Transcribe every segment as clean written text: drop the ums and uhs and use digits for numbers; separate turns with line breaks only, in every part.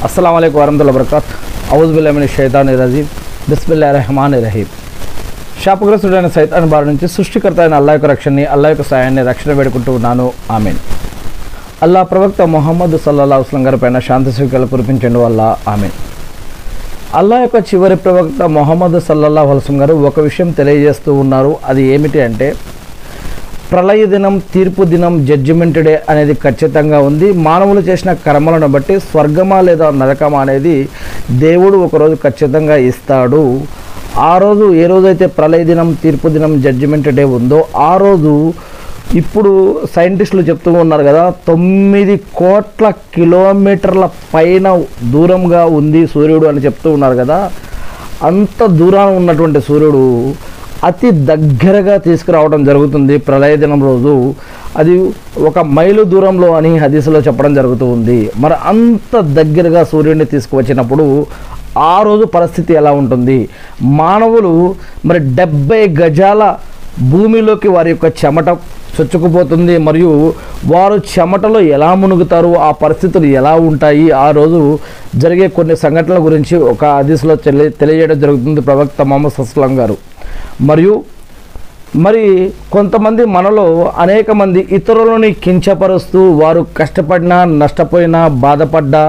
अस्सलाम वालेकुम वरहमतुल्लाहि वबरकातुहू औज़ु बिल्लाहि मिनश शैतानिर रजीम बिस्मिल्लाहिर रहमानिर रहीम శాపగ్రస్తుడైన సైతాన్ బారి నుంచి సృష్టికర్త అయిన అల్లాహ్ యొక్క రక్షణని అల్లాహ్ యొక్క సాయాన్ని రక్షణ వేడుకుంటూ ఉన్నాను ఆమీన్. అల్లాహ్ ప్రవక్త ముహమ్మద్ సల్లల్లాహు అలైహి వసల్లం గారి పైన శాంతి సుఖాలు కురిపించండి వల్ల ఆమీన్. అల్లాహ్ యొక్క చివరి ప్రవక్త ముహమ్మద్ సల్లల్లాహు అలైహి వసల్లం గారు ఒక విషయం తెలియజేస్తూ ఉన్నారు. అది ఏమిటి అంటే ప్రళయ దినం, తీర్పు దినం, జడ్జిమెంట్ డే అనేది ఖచ్చితంగా ఉంది. మానవులు చేసిన కర్మలను బట్టి స్వర్గమా లేదా నరకమా అనేది దేవుడు ఒకరోజు ఖచ్చితంగా ఇస్తాడు. ఆ రోజు ఏ రోజైతే ప్రళయ దినం, తీర్పు దినం, జడ్జిమెంట్ డే ఉందో ఆ రోజు ఇప్పుడు సైంటిస్టులు చెప్తూ ఉన్నారు కదా, 9 కోట్ల కిలోమీటర్ల పైన దూరంగా ఉంది సూర్యుడు అని చెప్తూ ఉన్నారు కదా. అంత దూరాన ఉన్నటువంటి సూర్యుడు అతి దగ్గరగా తీసుకురావడం జరుగుతుంది ప్రళయ దినం రోజు. అది 1 మైలు దూరంలో అని హదీసులో చెప్పడం జరుగుతూ ఉంది. మరి అంత దగ్గరగా సూర్యుడిని తీసుకువచ్చినప్పుడు ఆ రోజు పరిస్థితి ఎలా ఉంటుంది? మానవులు మరి 70 గజాల భూమిలోకి వారి యొక్క చెమట చొచ్చుకుపోతుంది. మరియు వారు చెమటలో ఎలా మునుగుతారు, ఆ పరిస్థితులు ఎలా ఉంటాయి, ఆ రోజు జరిగే కొన్ని సంఘటనల గురించి ఒక హదీసులో తెలియజేయడం జరుగుతుంది ప్రవక్త ముహమ్మద్ సల్లల్లాహు అలైహి వసల్లం గారు. మరి కొంతమంది మనలో అనేక మంది ఇతరులని కించపరుస్తూ వారు కష్టపడినా, నష్టపోయినా, బాధపడ్డా,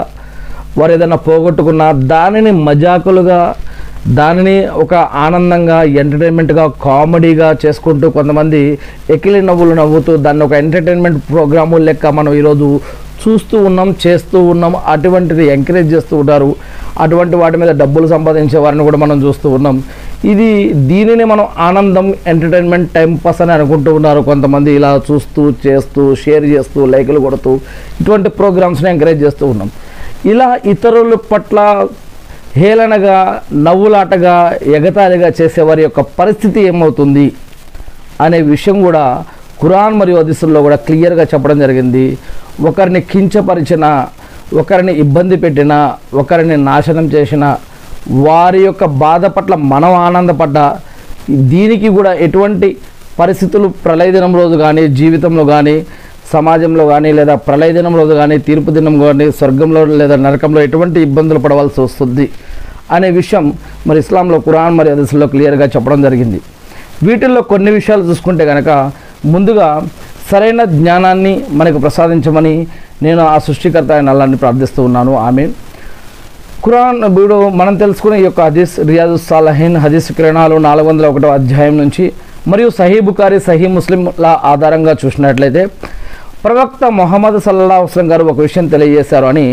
వారు ఏదైనా పోగొట్టుకున్నా దానిని మజాకులుగా, దానిని ఒక ఆనందంగా, ఎంటర్టైన్మెంట్గా, కామెడీగా చేసుకుంటూ కొంతమంది ఎకిలి నవ్వులు నవ్వుతూ దాన్ని ఒక ఎంటర్టైన్మెంట్ ప్రోగ్రాము లెక్క మనం ఈరోజు చూస్తూ ఉన్నాం, చేస్తూ ఉన్నాం. అటువంటిది ఎంకరేజ్ చేస్తూ ఉంటారు. అటువంటి వాటి మీద డబ్బులు సంపాదించే వారిని కూడా మనం చూస్తూ ఉన్నాం. దీనిని మనం ఆనందం, ఎంటర్టైన్మెంట్, టైం పాస్ అని అనుకుంటూ ఉన్నారు కొంతమంది. ఇలా చూస్తూ, చేస్తూ, షేర్ చేస్తూ, లైకులు కొడుతూ ఇటువంటి ప్రోగ్రామ్స్ని ఎంకరేజ్ చేస్తూ ఉన్నాం. ఇలా ఇతరుల పట్ల హేళనగా, నవ్వులాటగా, ఎగతాళిగా చేసేవారి యొక్క పరిస్థితి ఏమవుతుంది అనే విషయం కూడా ఖురాన్ మరియు హదీసుల్లో కూడా క్లియర్గా చెప్పడం జరిగింది. ఒకరిని కించపరిచిన, ఒకరిని ఇబ్బంది పెట్టిన, ఒకరిని నాశనం చేసిన వారి యొక్క బాధ పట్ల మనం ఆనందపడ్డా దీనికి కూడా ఎటువంటి పరిస్థితులు ప్రళయ దినం రోజు కానీ, జీవితంలో కానీ, సమాజంలో కానీ, లేదా ప్రళయ దినం రోజు కానీ, తీర్పు దినం కానీ, స్వర్గంలో లేదా నరకంలో ఎటువంటి ఇబ్బందులు పడవలసి వస్తుంది అనే విషయం మరి ఇస్లాంలో ఖురాన్ మరియు హదీసుల్లో క్లియర్గా చెప్పడం జరిగింది. వీటిల్లో కొన్ని విషయాలు చూసుకుంటే కనుక ముందుగా సరైన జ్ఞానాన్ని మనకు ప్రసాదించమని నేను ఆ సృష్టికర్త అయిన అల్లాహ్ని ప్రార్థిస్తూ ఉన్నాను ఆమీన్. ఖురాన్ వీడు మనం తెలుసుకునే ఈ యొక్క హదీస్ రియాదుస్ సాలిహీన్ హదీస్ కిరణాలు 401వ అధ్యాయం నుంచి మరియు సహీ బుఖారీ, సహీ ముస్లింల ఆధారంగా చూసినట్లయితే ప్రవక్త ముహమ్మద్ సల్లల్లాహు అలైహి వసల్లం గారు ఒక విషయం తెలియజేశారు అని